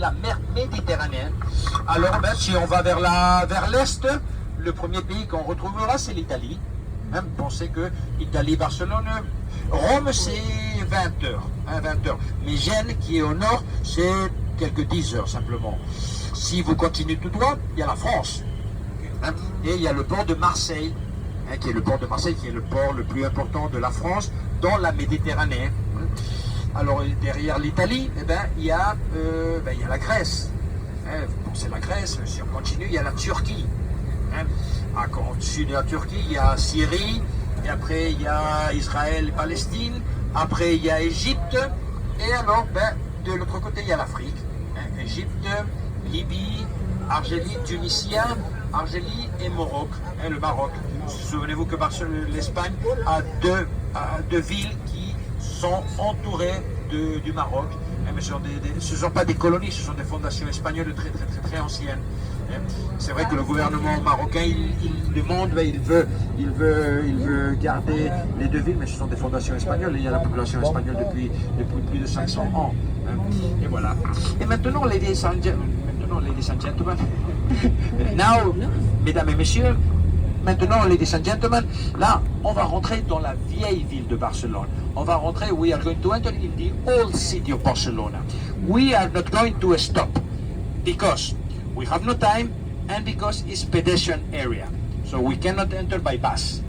la mer Méditerranée. Alors, si on va vers l'est, le premier pays qu'on retrouvera, c'est l'Italie. Même pensez que Italie, Barcelone, Rome, c'est 20 heures. 20 heures. Mais Gênes, qui est au nord, c'est quelques 10 heures simplement. Si vous continuez tout droit, il y a la France. Et il y a le port de Marseille, qui est le port de Marseille, qui est le port le plus important de la France dans la Méditerranée. Alors derrière l'Italie, il y a la Grèce. Vous pensez la Grèce, si on continue, il y a la Turquie. Au-dessus de la Turquie, il y a Syrie, et après il y a Israël et Palestine, après il y a Égypte, et alors de l'autre côté il y a l'Afrique. Égypte, Libye, Algérie, Tunisie et Maroc, le Maroc. Souvenez-vous que l'Espagne a deux villes qui sont entourées du Maroc. Mais ce ne sont pas des colonies, ce sont des fondations espagnoles très anciennes. C'est vrai que le gouvernement marocain, il demande, il veut garder les deux villes, mais ce sont des fondations espagnoles. Il y a la population espagnole depuis plus de 500 ans. Et voilà. Et maintenant, ladies and gentlemen, now, mesdames et messieurs, maintenant, ladies and gentlemen, là, on va rentrer dans la vieille ville de Barcelone. On va rentrer, we are going to enter in the old city of Barcelona. We are not going to stop because we have no time and because it's pedestrian area. So we cannot enter by bus.